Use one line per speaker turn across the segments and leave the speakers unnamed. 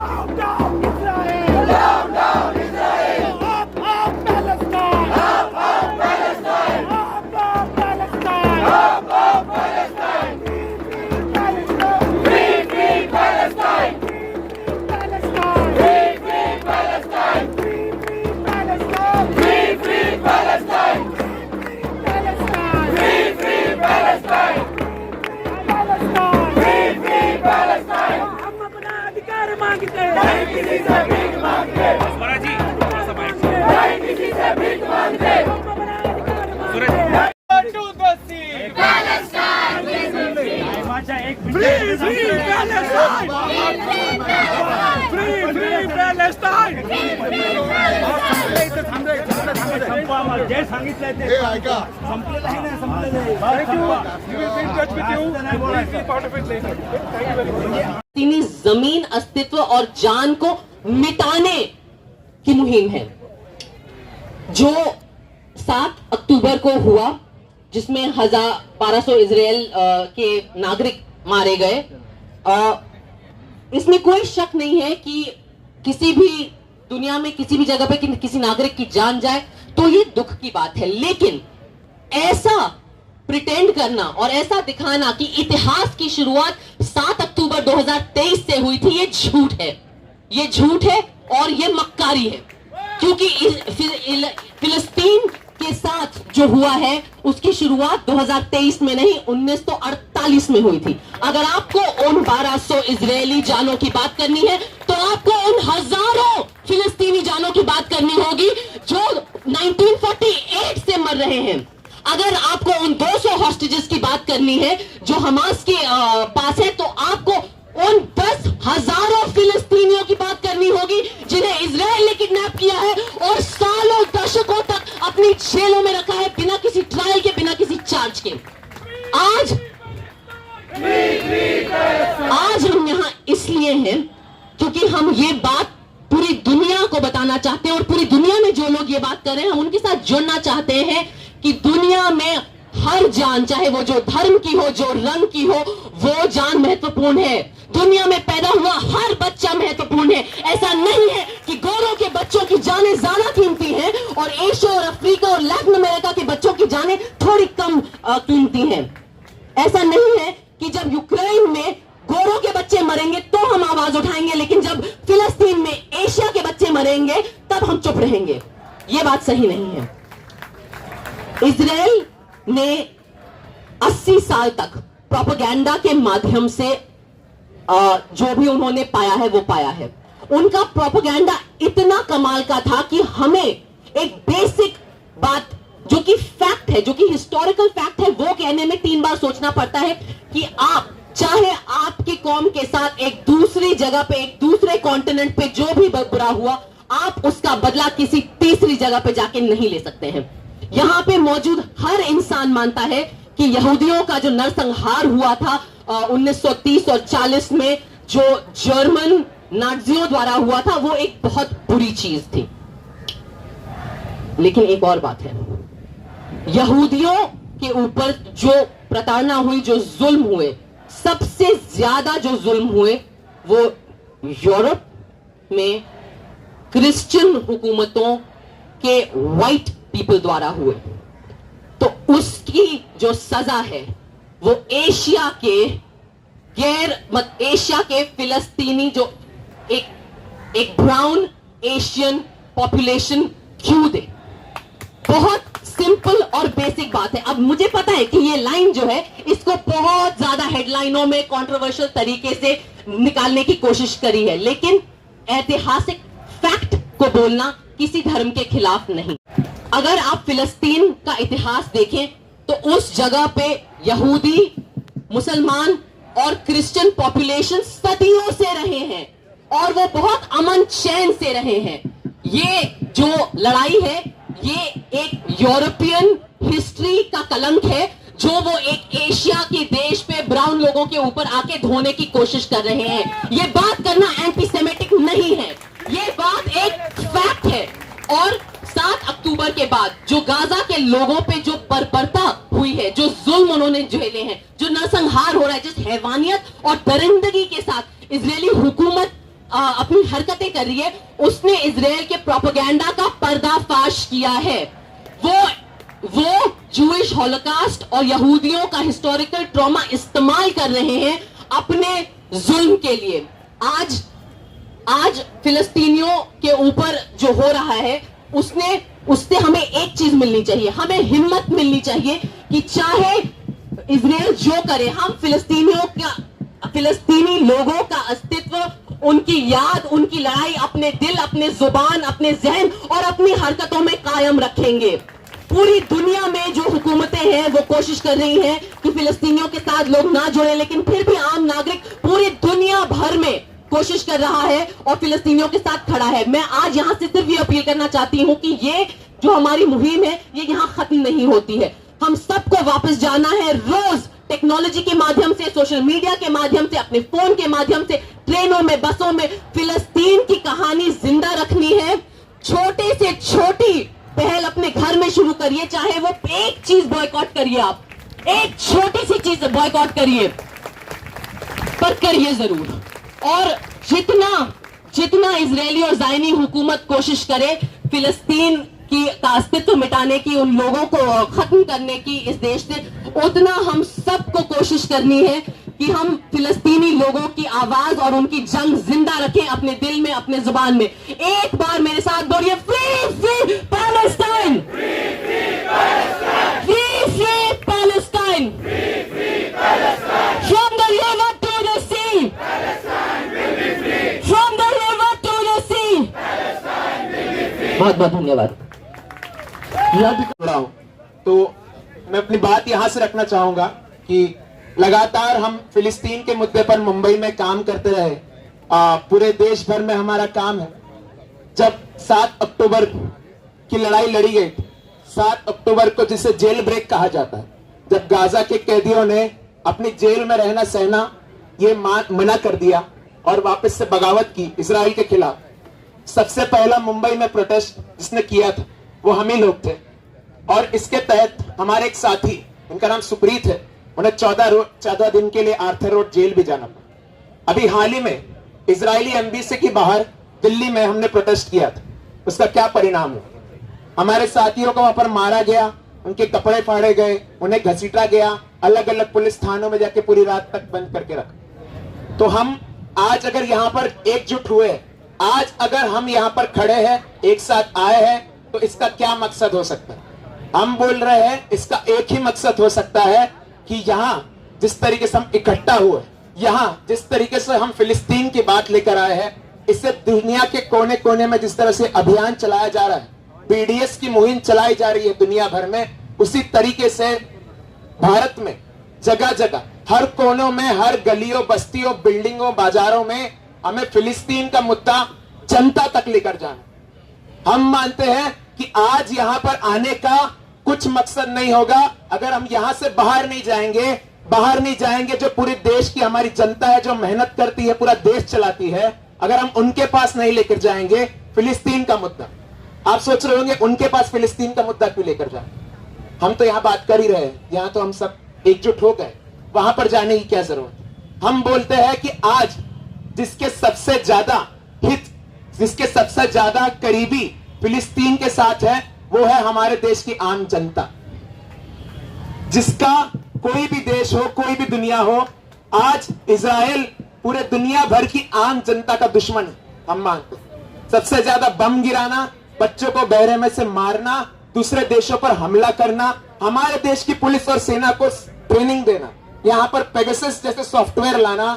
Down, down, Israel! Down, down, Israel! Up, up, Palestine! Up, up, Palestine! Up, up, Palestine! Up, up, Palestine! Free, free Palestine! Free, free Palestine! Free, free Palestine! Free, free Palestine! Free, free Palestine! Free, free Palestine! हम अपना अधिकार मांगते हैं, नहीं किसी से भीख मांगते।
जी थोड़ा सा माइक से।
नहीं किसी से भीख मांगते। हम अपना अधिकार मांगते। To the sea, Palestine, free, free Palestine, free, free Palestine.
जे सांगितलंय ते संपलेलं आहे ना, संपलेलं
है। जमीन, अस्तित्व और जान को मिटाने की मुहिम है जो 7 अक्टूबर को हुआ, जिसमें 1200 इजराइल के नागरिक मारे गए। इसमें कोई शक नहीं है कि किसी भी दुनिया में किसी भी जगह पे किसी नागरिक की जान जाए तो ये दुख की बात है, लेकिन ऐसा प्रिटेंड करना और ऐसा दिखाना कि इतिहास की शुरुआत 7 अक्टूबर 2023 से हुई थी, ये झूठ है। ये झूठ है और ये मक्कारी है, क्योंकि फिलिस्तीन के साथ जो हुआ है उसकी शुरुआत 2023 में नहीं 1948 में हुई थी। अगर आपको उन 1200 इजरायली जानों की बात करनी है तो आपको उन हजारों फिलिस्तीनी जानों की बात करनी होगी जो 1948 से मर रहे हैं। अगर आपको उन 200 हॉस्टेजेस की बात करनी है जो हमास के पास है, तो आपको उन 10,000 फिलिस्तीनियों की बात करनी होगी जिन्हें इजराइल ने किडनैप किया है और सालों दशकों तक अपनी जेलों में रखा है, बिना किसी ट्रायल के, बिना किसी चार्ज के। आज हम यहाँ इसलिए हैं क्योंकि हम ये बात पूरी दुनिया को बताना चाहते हैं, और पूरी दुनिया में जो लोग ये बात कर रहे हैं हम उनके साथ जुड़ना चाहते हैं कि दुनिया में हर जान, चाहे वो जो धर्म की हो, जो रंग की हो, वो जान महत्वपूर्ण है। दुनिया में पैदा हुआ हर बच्चा महत्वपूर्ण है। ऐसा नहीं है कि गोरों के बच्चों की जानें ज्यादा कीमती हैं और एशिया और अफ्रीका और लैटिन अमेरिका के बच्चों की जानें थोड़ी कम कीमती हैं। ऐसा नहीं है कि जब यूक्रेन में गोरों के बच्चे मरेंगे तो हम आवाज उठाएंगे, लेकिन जब फिलिस्तीन में एशिया के बच्चे मरेंगे तब हम चुप रहेंगे। यह बात सही नहीं है। इजराइल ने 80 साल तक प्रोपेगेंडा के माध्यम से जो भी उन्होंने पाया है वो पाया है। उनका प्रोपेगेंडा इतना कमाल का था कि हमें एक बेसिक बात जो कि फैक्ट है, जो कि हिस्टोरिकल फैक्ट है, वो कहने में 3 बार सोचना पड़ता है कि आप चाहे आपकी कौम के साथ एक दूसरी जगह पे, एक दूसरे कॉन्टिनेंट पे जो भी बुरा हुआ, आप उसका बदला किसी तीसरी जगह पे जाके नहीं ले सकते हैं। यहां पे मौजूद हर इंसान मानता है कि यहूदियों का जो नरसंहार हुआ था 1930 और 40 में, जो जर्मन नाजियों द्वारा हुआ था, वो एक बहुत बुरी चीज थी। लेकिन एक और बात है, यहूदियों के ऊपर जो प्रताड़ना हुई, जो जुल्म हुए, सबसे ज्यादा जो जुल्म हुए वो यूरोप में क्रिश्चियन हुकूमतों के व्हाइट पीपल द्वारा हुए। तो उसकी जो सजा है वो एशिया के फिलिस्तीनी जो एक ब्राउन एशियन पॉपुलेशन क्यों दे। बहुत सिंपल और बेसिक बात है। अब मुझे पता है कि ये लाइन जो है इसको बहुत ज्यादा हेडलाइनों में कंट्रोवर्शियल तरीके से निकालने की कोशिश करी है, लेकिन ऐतिहासिक फैक्ट को बोलना किसी धर्म के खिलाफ नहीं। अगर आप फिलिस्तीन का इतिहास देखें तो उस जगह पे यहूदी, मुसलमान और क्रिश्चियन पॉपुलेशन सदियों से रहे हैं और वो बहुत अमन चैन से रहे हैं। ये जो लड़ाई है ये एक यूरोपियन हिस्ट्री का कलंक है जो वो एक एशिया के देश पे ब्राउन लोगों के ऊपर आके धोने की कोशिश कर रहे हैं। ये बात करना एंटीसेमेटिक नहीं है, ये बात एक फैक्ट है। और 7 अक्टूबर के बाद जो गाजा के लोगों पे जो बर्बरता हुई है, जो जुल्म उन्होंने झेले हैं, जो नरसंहार हो रहा है, जिस हैवानियत और दरिंदगी के साथ इजरायली हुकूमत अपनी हरकतें कर रही है, उसने इजराइल के प्रोपेगेंडा का पर्दाफाश किया है। वो जूइश हॉलोकास्ट और यहूदियों का हिस्टोरिकल ट्रॉमा इस्तेमाल कर रहे हैं अपने जुल्म के लिए। आज फिलिस्तीनियों के ऊपर जो हो रहा है उससे हमें एक चीज मिलनी चाहिए, हमें हिम्मत मिलनी चाहिए कि चाहे इजराइल जो करे, हम फिलिस्तीनी लोगों का अस्तित्व, उनकी याद, उनकी लड़ाई अपने दिल, अपने जुबान, अपने जहन और अपनी हरकतों में कायम रखेंगे। पूरी दुनिया में जो हुकूमतें हैं वो कोशिश कर रही हैं कि फिलिस्तीनियों के साथ लोग ना जुड़े, लेकिन फिर भी आम नागरिक पूरी दुनिया भर में कोशिश कर रहा है और फिलिस्तीनियों के साथ खड़ा है। मैं आज यहां से सिर्फ ये अपील करना चाहती हूं कि ये जो हमारी मुहिम है ये यहां खत्म नहीं होती है। हम सबको वापस जाना है, रोज टेक्नोलॉजी के माध्यम से, सोशल मीडिया के माध्यम से, अपने फोन के माध्यम से, ट्रेनों में, बसों में फिलिस्तीन की कहानी जिंदा रखनी है। छोटे से छोटी पहल अपने घर में शुरू करिए, चाहे वो एक चीज बॉयकॉट करिए, आप एक छोटी सी चीज बॉयकॉट करिए, पर करिए जरूर। और जितना इजरायली और ज़ायनी हुकूमत कोशिश करे फिलिस्तीन का अस्तित्व मिटाने की, उन लोगों को खत्म करने की इस देश से, उतना हम सबको कोशिश करनी है कि हम फिलिस्तीनी लोगों की आवाज और उनकी जंग जिंदा रखें अपने दिल में, अपने जुबान में। एक बार मेरे साथ बोलिए, free free Palestine, free free Palestine, from the river to the sea, from the river to the sea. बहुत बहुत धन्यवाद।
तो मैं अपनी बात यहां से रखना चाहूंगा कि लगातार हम फिलिस्तीन के मुद्दे पर मुंबई में काम करते रहे, पूरे देश भर में हमारा काम है। जब 7 अक्टूबर की लड़ाई लड़ी गई, 7 अक्टूबर को जिसे जेल ब्रेक कहा जाता है, जब गाजा के कैदियों ने अपनी जेल में रहना सहना ये मना कर दिया और वापस से बगावत की इजराइल के खिलाफ, सबसे पहला मुंबई में प्रोटेस्ट जिसने किया था वो हम ही लोग थे। और इसके तहत हमारे एक साथी, उनका नाम सुप्रीत है, उन्हें 14 दिन के लिए आर्थर रोड जेल भी जाना पड़ा। अभी हाल ही में इजरायली एम्बेसी के बाहर दिल्ली में हमने प्रोटेस्ट किया था, उसका क्या परिणाम हुआ? हमारे साथियों को वहां पर मारा गया, उनके कपड़े फाड़े गए, उन्हें घसीटा गया, अलग अलग पुलिस थानों में जाके पूरी रात तक बंद करके रखा। तो हम आज अगर यहाँ पर एकजुट हुए, आज अगर हम यहाँ पर खड़े हैं, एक साथ आए हैं, तो इसका क्या मकसद हो सकता है? हम बोल रहे हैं इसका एक ही मकसद हो सकता है कि यहाँ जिस तरीके से हम इकट्ठा हुए, यहाँ जिस तरीके से हम फिलिस्तीन की बात लेकर आए हैं, इससे दुनिया के कोने कोने में जिस तरह से अभियान चलाया जा रहा है, बीडीएस की मुहिम चलाई जा रही है दुनिया भर में, उसी तरीके से भारत में जगह जगह, हर कोनों में, हर गलियों, बस्तियों, बिल्डिंगों, बाजारों में हमें फिलिस्तीन का मुद्दा जनता तक लेकर जाना। हम मानते हैं कि आज यहाँ पर आने का कुछ मकसद नहीं होगा अगर हम यहाँ से बाहर नहीं जाएंगे। जो पूरे देश की हमारी जनता है, जो मेहनत करती है, पूरा देश चलाती है, अगर हम उनके पास नहीं लेकर जाएंगे फिलिस्तीन का मुद्दा। आप सोच रहे होंगे उनके पास फिलिस्तीन का मुद्दा क्यों लेकर जाए? हम तो यहाँ बात कर ही रहे हैं, यहाँ तो हम सब एकजुट हो गए, वहां पर जाने की क्या जरूरत? हम बोलते हैं कि आज जिसके सबसे ज्यादा करीबी फिलिस्तीन के साथ है वो है हमारे देश की आम जनता। जिसका कोई भी देश हो, कोई भी दुनिया हो, आज इजराइल पूरे दुनिया भर की आम जनता का दुश्मन है। हम मानते हैं सबसे ज्यादा बम गिराना, बच्चों को बहरे में से मारना, दूसरे देशों पर हमला करना, हमारे देश की पुलिस और सेना को ट्रेनिंग देना, यहाँ पर पेगासस जैसे सॉफ्टवेयर लाना,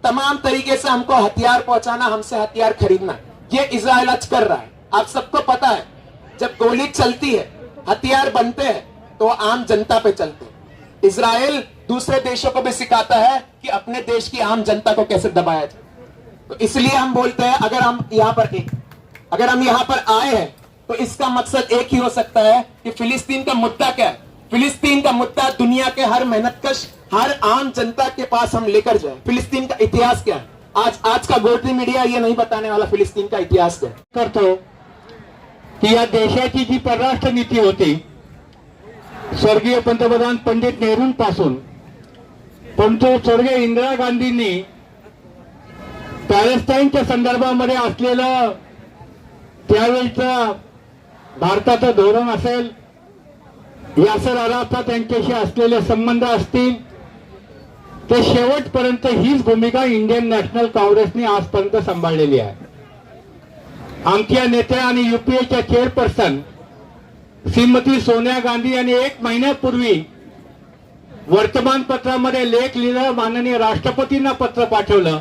तमाम तरीके से हमको हथियार पहुंचाना, हमसे हथियार खरीदना, ये इजराइल आज कर रहा है। आप सबको पता है जब गोली चलती है, हथियार बनते हैं, तो आम जनता पे चलते हैं। इजराइल दूसरे देशों को भी सिखाता है कि अपने देश की आम जनता को कैसे दबाया जाए। तो इसलिए हम बोलते हैं अगर हम यहाँ पर आए हैं तो इसका मकसद एक ही हो सकता है कि फिलिस्तीन का मुद्दा क्या है। फिलिस्तीन का मुद्दा दुनिया के हर मेहनतकश, हर आम जनता के पास हम लेकर जाए। फिलिस्तीन का इतिहास क्या है? आज का गोटी मीडिया ये नहीं बताने वाला फिलिस्तीन का इतिहास क्या है।
करतो की या देशाची जी परराष्ट्र नीती होती, स्वर्गीय पंतप्रधान पंडित नेहरूंपासून परंतु स्वर्गीय इंदिरा गांधींनी पॅलेस्टाईनच्या संदर्भामध्ये असलेलं त्यावेळीचं भारताचं धोरण असेल, यासर अराफात यांच्याशी असलेले संबंध असतील, ते शेवटपर्यंत हीच भूमिका इंडियन नॅशनल काँग्रेसने आजपर्यंत सांभाळलेली आहे. आमच्या नेत्या आणि युपीएच्या चेअरपर्सन श्रीमती सोनिया गांधी यांनी 1 महिन्यापूर्वी वर्तमानपत्रामध्ये लेख लिहिला, माननीय राष्ट्रपतींना पत्र पाठवलं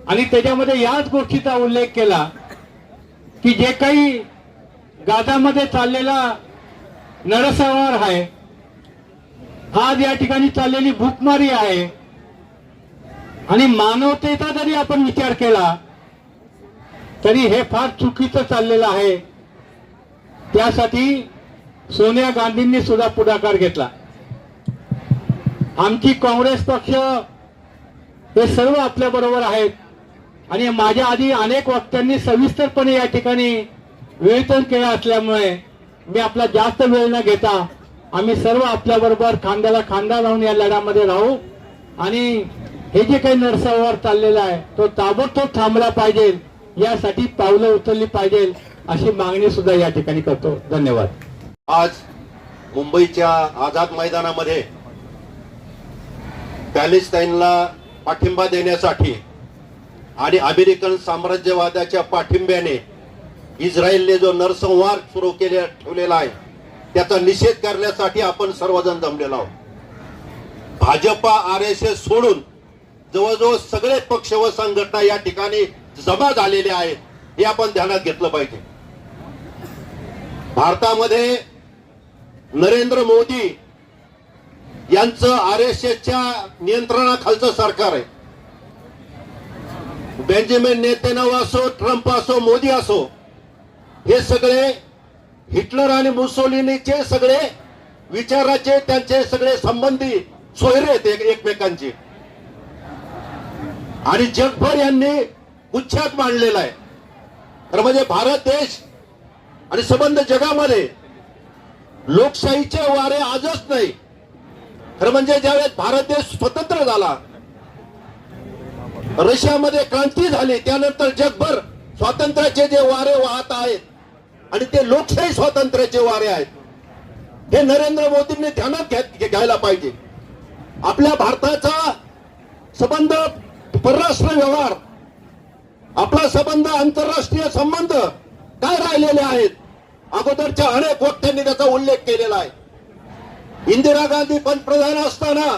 आणि त्याच्यामध्ये याच गोष्टीचा उल्लेख केला की जे काही गाझामध्ये चाललेला नरसंहार आहे, आज या ठिकाणी चाललेली भूकमारी आहे आणि मानवतेचा जरी आपण विचार केला तरी हे फार चुकीचं चाललेलं आहे. त्यासाठी सोनिया गांधींनी सुद्धा पुढाकार घेतला. आमची काँग्रेस पक्ष हे सर्व आपल्या बरोबर आहेत आणि माझ्या आधी अनेक वक्त्यांनी सविस्तरपणे या ठिकाणी विवेचन केलं असल्यामुळे मी आपला जास्त वेळ न घेता आम्ही सर्व आपल्या बरोबर खांद्याला खांदा लावून या लढ्यामध्ये राहू आणि हे जे काही नरसंहार चाललेला आहे तो ताबडतोब थांबला पाहिजे, यासाठी पावलं उचलली पाहिजे अशी मागणी सुद्धा या ठिकाणी करतो. धन्यवाद.
आज मुंबईच्या आझाद मैदानामध्ये पॅलेस्टाईनला पाठिंबा देण्यासाठी आणि अमेरिकन साम्राज्यवादाच्या पाठिंब्याने इस्रायलने जो नरसंहार सुरू ठेवलेला आहे त्याचा निषेध करण्यासाठी आपण सर्वजण जमलेलो आहोत. भाजपा RSS सोडून जवळजवळ सगळे पक्ष व संघटना या ठिकाणी जमा झालेले आहेत, हे आपण ध्यानात घेतलं पाहिजे. भारतामध्ये नरेंद्र मोदी यांचं RSSच्या नियंत्रणाखालचं सरकार आहे. बेंजामिन नेतन्याहू असो, ट्रम्प असो, मोदी असो, हे सगळे हिटलर आणि मुसोलिनीचे सगळे विचाराचे त्यांचे सगळे संबंधी सोयरे आहेत एकमेकांचे आणि जगभर यांनी उच्छाद मांडलेला आहे. तर म्हणजे भारत देश आणि संबंध जगामध्ये लोकशाहीचे वारे आजच नाही. खरं म्हणजे ज्यावेळेस भारत देश स्वतंत्र झाला, रशियामध्ये क्रांती झाली, त्यानंतर जगभर स्वातंत्र्याचे जे वारे वाहत आहेत आणि ते लोकशाही स्वातंत्र्याचे वारे आहेत, हे नरेंद्र मोदींनी ध्यानात घ्यायला पाहिजे. आपल्या भारताचा संबंध परराष्ट्र व्यवहार, आपला संबंध आंतरराष्ट्रीय संबंध काय राहिलेले आहेत, अगोदरच्या अनेक वक्त्यांनी त्याचा उल्लेख केलेला आहे. इंदिरा गांधी पंतप्रधान असताना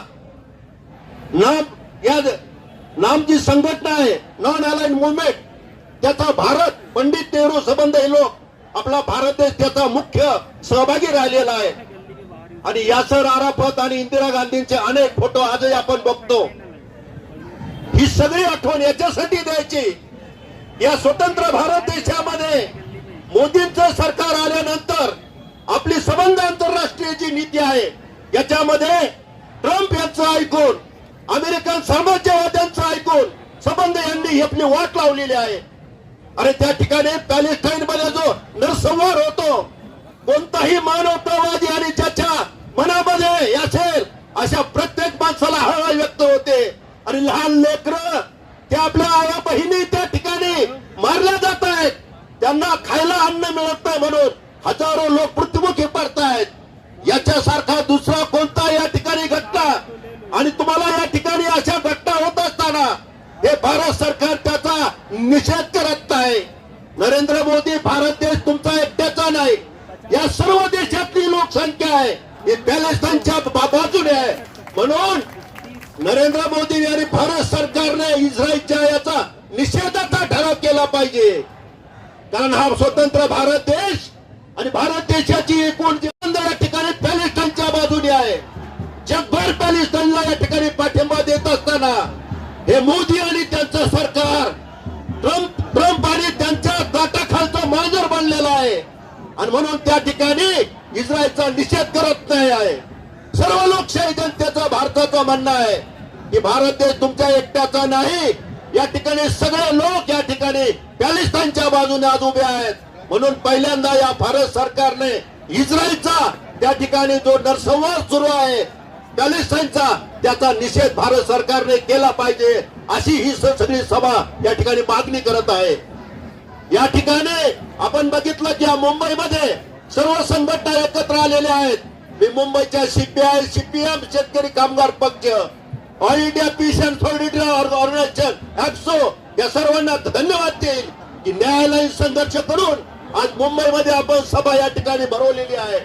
नाम जी संघटना आहे नॉन अलाइन्ड मुवमेंट, त्याचा भारत पंडित नेहरू संबंध हे लोक, आपला भारत देश त्याचा मुख्य सहभागी राहिलेला आहे. आणि यासर अराफत आणि इंदिरा गांधींचे अनेक फोटो आजही आपण बघतो. ही सगळी आठवण याच्यासाठी द्यायची, या स्वतंत्र भारत देशामध्ये मोदींचं सरकार आल्यानंतर आपली संबंध आंतरराष्ट्रीय जी नीती आहे याच्यामध्ये ट्रम्प यांचं ऐकून, अमेरिकन साम्राज्यवाद्यांचं ऐकून संबंध यांनी आपली वाट लावलेली आहे. अरे त्या ठिकाणी पॅलेस्टाईन मध्ये जो नरसंहार होतो, कोणताही मानवतावादी आणि ज्याच्या मनामध्ये असेल अशा प्रत्येक माणसाला हळहळ व्यक्त होते. आणि लहान लेकरं ते आपल्या आया बहिणी त्या ठिकाणी मारल्या जात आहेत, त्यांना खायला अन्न मिळत नाही म्हणून हजारो लोक मृत्युमुखी पडतायत. याच्यासारखा दुसरा कोणता या ठिकाणी घटना, आणि तुम्हाला या ठिकाणी अशा घटना होत असताना हे भारत सरकार त्याचा निषेध करत नाही. नरेंद्र मोदी, भारत देश तुमचा एकट्याचा नाही, या सर्व देशातली लोकसंख्या आहे, हे पॅलेस्टाईनच्या बाजूने आहे. म्हणून नरेंद्र मोदी यांनी भारत सरकारने इस्रायलच्या याचा निषेधाचा ठराव केला पाहिजे. कारण हा स्वतंत्र भारत देश आणि भारत देशाची एकूण संबंध या ठिकाणी पॅलेस्टाईनच्या बाजूने आहे. जगभर पॅलेस्टाईनला या ठिकाणी पाठिंबा देत असताना हे मोदी आणि त्यांचं सरकार ट्रम्प आणि त्यांच्या ताटाखालचं मांजर बनलेलं आहे. आणि म्हणून त्या ठिकाणी इस्रायलचा निषेध करत नाही आहे. सर्व लोकशाही जनतेचं भारताचं म्हणणं आहे की भारत देश तुमच्या एकट्याचा नाही, या ठिकाणी सगळे लोक या ठिकाणी पॅलेस्टाईनच्या बाजूने आज उभे आहेत. म्हणून पहिल्यांदा या भारत सरकारने इस्रायलचा त्या ठिकाणी जो नरसंहार सुरू आहे पॅलेस्टाईनचा त्याचा निषेध भारत सरकारने केला पाहिजे, अशी ही सगळी सभा या ठिकाणी मागणी करत आहे. या ठिकाणी आपण बघितलं की या मुंबईमध्ये सर्व संघटना एकत्र आलेल्या आहेत. मी मुंबईच्या CPI, CPM, शेतकरी कामगार पक्ष, All India Peace and Solidarity Organisation, ऍक्सो, या सर्वांना धन्यवाद देईल की न्यायालयीन संघर्ष करून आज मुंबईमध्ये आपण सभा या ठिकाणी भरवलेली आहे.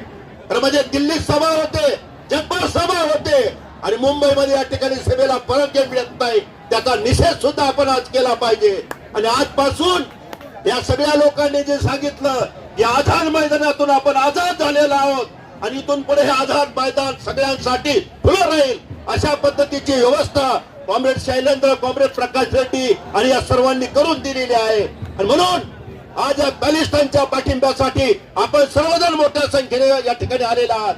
तर म्हणजे दिल्लीत सभा होते, जगभर सभा होते आणि मुंबईमध्ये या ठिकाणी सभेला परवानगी मिळत नाही, त्याचा निषेध सुद्धा आपण आज केला पाहिजे. आणि आजपासून या सगळ्या लोकांनी जे सांगितलं की आझाद मैदानातून आपण आझाद झालेलो आहोत आणि इथून पुढे हे आझाद मैदान सगळ्यांसाठी खुलं राहील, अशा पद्धतीची व्यवस्था कॉम्रेड शैलेंद्र, कॉम्रेड प्रकाश रेड्डी आणि या सर्वांनी करून दिलेली आहे. आणि म्हणून आज या पॅलेस्टाईनच्या पाठिंब्यासाठी आपण सर्वजण मोठ्या संख्येने या ठिकाणी आलेला आहात.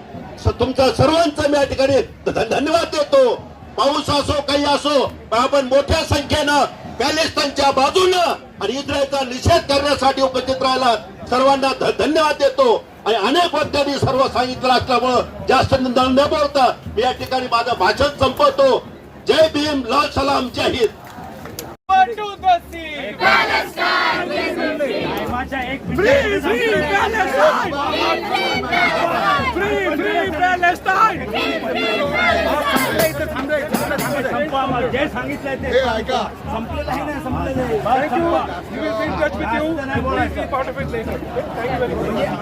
तुमचं सर्वांचं मी या ठिकाणी धन्यवाद देतो. पाऊस असो काही असो, पण आपण मोठ्या संख्येनं पॅलेस्टाईनच्या बाजूनं आणि इस्रायलचा निषेध करण्यासाठी उपस्थित राहिला. सर्वांना धन्यवाद देतो. आणि अनेक वक्त्यांनी सर्व सांगितलं असल्यामुळं जास्त न बोलता मी या ठिकाणी माझं भाषण संपवतो. जय भीम, लाल सलाम, जय हिंद.
माझ्या एक
Free Palestine! Free Palestine!
संपवा, जे सांगितलंय ते संपलेलं आहे ना, संपलेलं आहे.
Thank you. We will be in touch with you. Please be part of it later. Thank you very much.